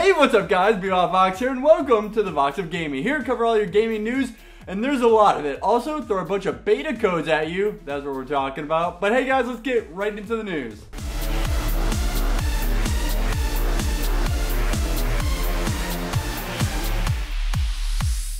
Hey, what's up guys, BeVox here, and welcome to the Vox of Gaming. Here to cover all your gaming news, and there's a lot of it. Also, throw a bunch of beta codes at you, that's what we're talking about. But hey guys, let's get right into the news.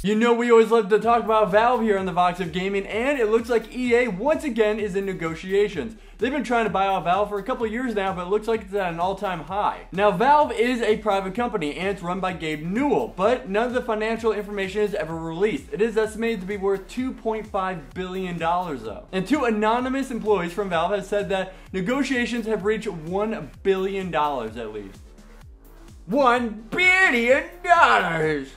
You know we always love to talk about Valve here on the Vox of Gaming, and it looks like EA once again is in negotiations. They've been trying to buy out Valve for a couple of years now, but it looks like it's at an all-time high. Now, Valve is a private company, and it's run by Gabe Newell, but none of the financial information is ever released. It is estimated to be worth $2.5 billion, though. And two anonymous employees from Valve have said that negotiations have reached $1 billion at least. $1 billion!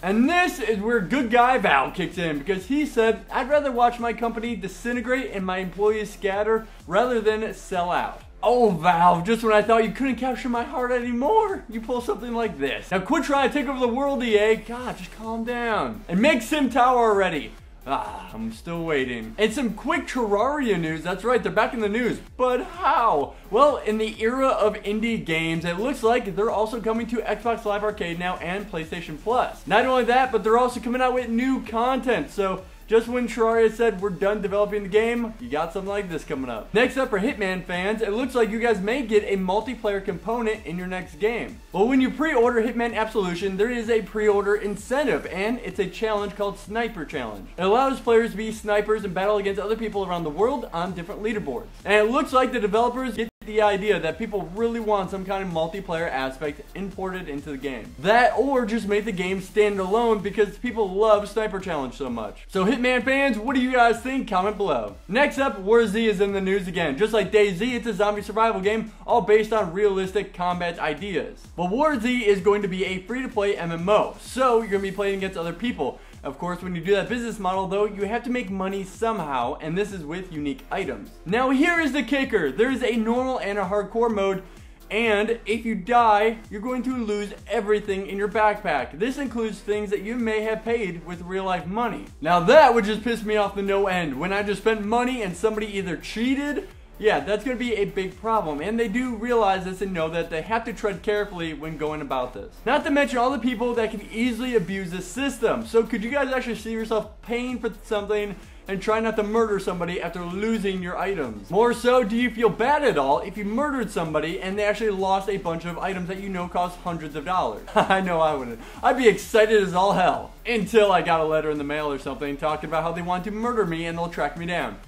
And this is where good guy Valve kicks in, because he said, I'd rather watch my company disintegrate and my employees scatter rather than sell out. Oh Valve, just when I thought you couldn't capture my heart anymore, you pull something like this. Now quit trying to take over the world, EA. God, just calm down. And make Sim Tower already. I'm still waiting. And some quick Terraria news. That's right, they're back in the news. But how? Well, in the era of indie games, it looks like they're also coming to Xbox Live Arcade now and PlayStation Plus. Not only that, but they're also coming out with new content. So just when Terraria said we're done developing the game, you got something like this coming up. Next up for Hitman fans, it looks like you guys may get a multiplayer component in your next game. Well, when you pre-order Hitman Absolution, there is a pre-order incentive, and it's a challenge called Sniper Challenge. It allows players to be snipers and battle against other people around the world on different leaderboards. And it looks like the developers get the idea that people really want some kind of multiplayer aspect imported into the game. That, or just make the game stand alone because people love Sniper Challenge so much. So Hitman fans, what do you guys think? Comment below. Next up, War Z is in the news again. Just like DayZ, it's a zombie survival game, all based on realistic combat ideas. But War Z is going to be a free-to-play MMO, so you're going to be playing against other people. Of course, when you do that business model though, you have to make money somehow, and this is with unique items. Now here is the kicker. There is a normal and a hardcore mode, and if you die, you're going to lose everything in your backpack. This includes things that you may have paid with real life money. Now that would just piss me off to no end. When I just spent money and somebody either cheated, yeah, that's going to be a big problem, and they do realize this and know that they have to tread carefully when going about this. Not to mention all the people that can easily abuse this system. So could you guys actually see yourself paying for something and try not to murder somebody after losing your items? More so, do you feel bad at all if you murdered somebody and they actually lost a bunch of items that you know cost hundreds of dollars? I know I wouldn't. I'd be excited as all hell. Until I got a letter in the mail or something talking about how they want to murder me and they'll track me down.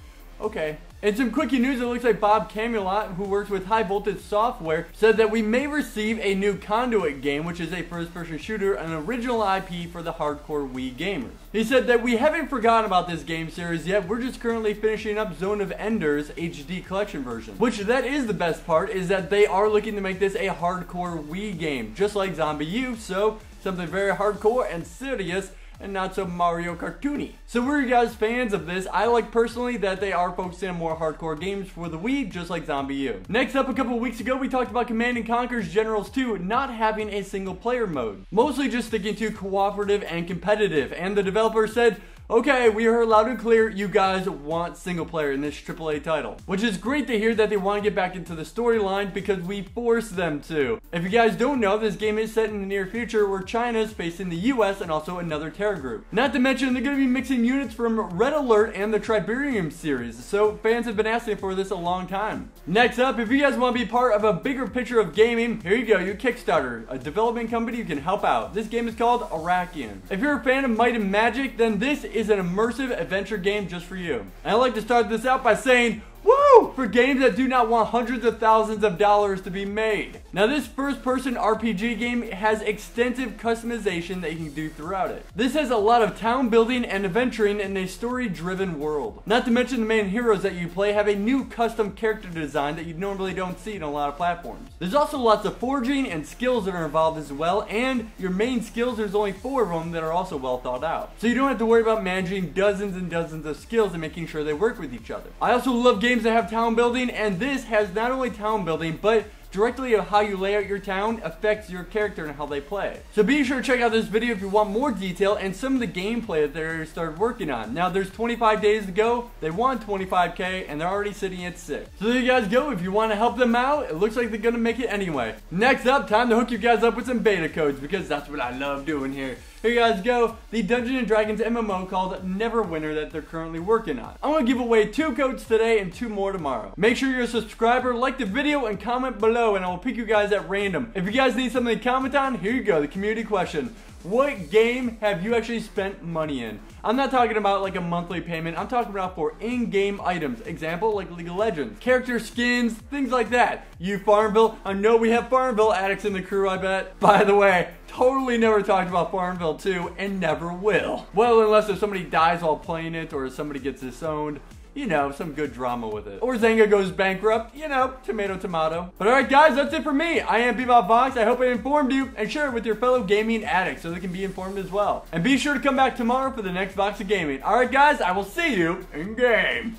Okay. In some quickie news, it looks like Bob Camelot, who works with High Voltage Software, said that we may receive a new Conduit game, which is a first-person shooter, an original IP for the hardcore Wii gamers. He said that we haven't forgotten about this game series yet, we're just currently finishing up Zone of Enders HD collection version. Which that is the best part, is that they are looking to make this a hardcore Wii game, just like ZombiU, so something very hardcore and serious, and not so Mario cartoony. So were you guys fans of this? I like personally that they are focusing on more hardcore games for the Wii, just like ZombiU. Next up, a couple of weeks ago, we talked about Command & Conquer's Generals 2 not having a single player mode. Mostly just sticking to cooperative and competitive, and the developer said, okay, we heard loud and clear, you guys want single player in this AAA title. Which is great to hear that they want to get back into the storyline because we forced them to. If you guys don't know, this game is set in the near future where China is facing the US and also another terror group. Not to mention, they're going to be mixing units from Red Alert and the Triberium series, so fans have been asking for this a long time. Next up, if you guys want to be part of a bigger picture of gaming, here you go, your Kickstarter, a development company you can help out. This game is called Arakian. If you're a fan of Might and Magic, then this is an immersive adventure game just for you. And I'd like to start this out by saying, woo! For games that do not want hundreds of thousands of dollars to be made. Now this first-person RPG game has extensive customization that you can do throughout it. This has a lot of town building and adventuring in a story-driven world. Not to mention the main heroes that you play have a new custom character design that you normally don't see in a lot of platforms. There's also lots of forging and skills that are involved as well, and your main skills, there's only 4 of them that are also well thought out. So you don't have to worry about managing dozens and dozens of skills and making sure they work with each other. I also love games that have town building, and this has not only town building, but directly of how you lay out your town affects your character and how they play. So be sure to check out this video if you want more detail and some of the gameplay that they started working on. Now there's 25 days to go. They want 25k and they're already sitting at 6. So there you guys go. If you want to help them out, it looks like they're gonna make it anyway. Next up, time to hook you guys up with some beta codes because that's what I love doing here. Here you guys go, the Dungeons & Dragons MMO called Neverwinter that they're currently working on. I'm going to give away 2 codes today and 2 more tomorrow. Make sure you're a subscriber, like the video, and comment below, and I will pick you guys at random. If you guys need something to comment on, here you go, the community question. What game have you actually spent money in? I'm not talking about like a monthly payment. I'm talking about for in-game items. Example, like League of Legends. Character skins, things like that. You Farmville, I know we have Farmville addicts in the crew, I bet. By the way, totally never talked about Farmville 2 and never will. Well, unless if somebody dies while playing it or somebody gets disowned. You know, some good drama with it. Or Zynga goes bankrupt, you know, tomato, tomato. But alright guys, that's it for me. I am Bebop Vox. I hope I informed you, and share it with your fellow gaming addicts so they can be informed as well. And be sure to come back tomorrow for the next Vox of Gaming. Alright guys, I will see you in game.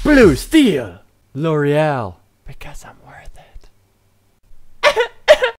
Blue Steel, L'Oreal, because I'm worth it.